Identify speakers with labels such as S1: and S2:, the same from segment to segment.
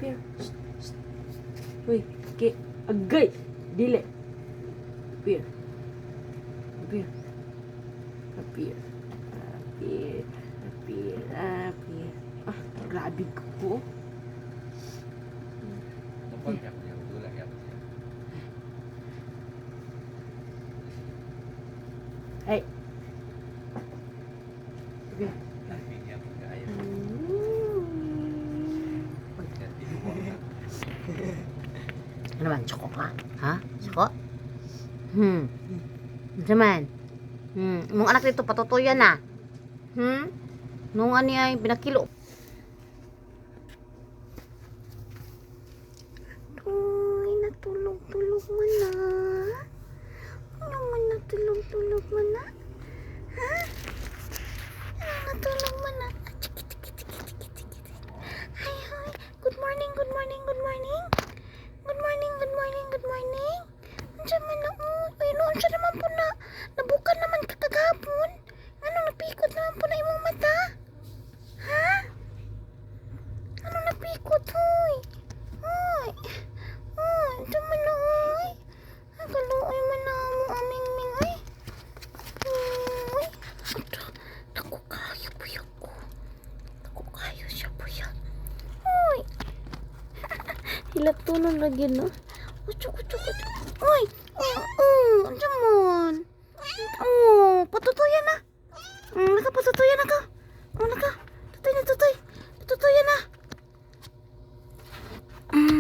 S1: Beer. Uy, agay. Dili. Beer. Beer. Beer. Beer. Beer. Beer. Ah, grabe ko. Hey. Beer.
S2: Ano man, tsoko ka? Ha? Tsoko? Ano man? Mong anak nito patutuyan na. Nung ano ay pinakilo. Uy, natulog-tulog mo na. Ano man natulog-tulog mo na? Ha? Ano natulog mo na? Ay, hi. Good morning, good morning, good morning. Good morning, good morning, good morning. Andiyan man na, ay, noon siya naman po na, nabukan naman kakagapon. Ano, napikot naman po na imong mata? Ha? Ano napikot, hoy? Hoy, andiyan man na, hoy. Ang kaluoy man na mo, aming-ming, ay. Hoy, tako kayo, puyak ko. Tako kayo siya, puyak. Hoy. Hilap tulong lagi, no? Ucuk. Uy! Andiyan mon. Patutuyan na. Patutuyan na ka. Tutoy. Patutuyan na.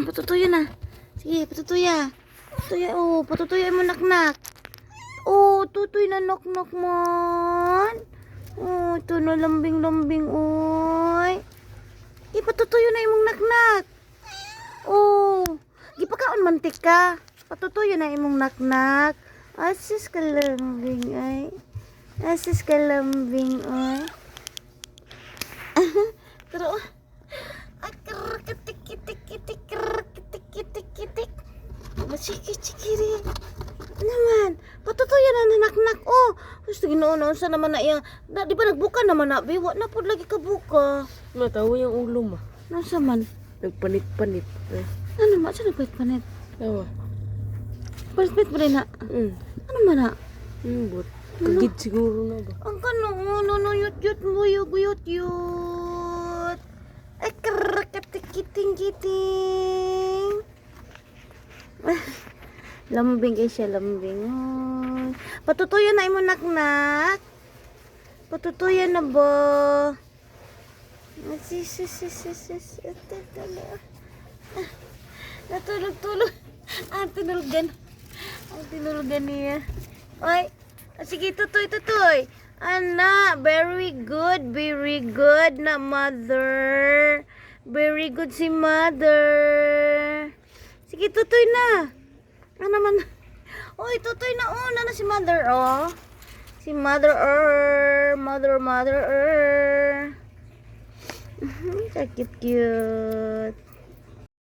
S2: Patutuyan na. Sige, patutuya. Patutuya mo naknak. Tutoy na naknak mon. Ito na lambing-lambing, oy. Ipatutuyo na imong naknak. Gipakaon mantika. Patutuyo na imong naknak. Asis ka lambing ay. Pero kitik. Masikiri. Naman, patutuyo na naknak. Gusto ginoon sa naman na iya. Di ba nagbuka naman na? Biwa na po lagi ka buka.
S1: Matawa yung ulo mo.
S2: Nasa man?
S1: Nagpanit-panit.
S2: Ano ba? Saan nagpanit-panit?
S1: Tawa.
S2: Panit pa rin na? Ano ba na?
S1: But, kagid siguro na ba?
S2: Ang kano, yut, buyog. Ay, kiting. Lambing kayo siya, lambing. Patutuyan na imo naknak. Patutuyan na ba? Natulog. Tinulugan niya. Oy, sige, tutoy. Anak, very good na mother. Very good si mother. Sige, tutoy na. Ano naman? Oy, tutoy na. Na si mother, Si mother, mother. Cute.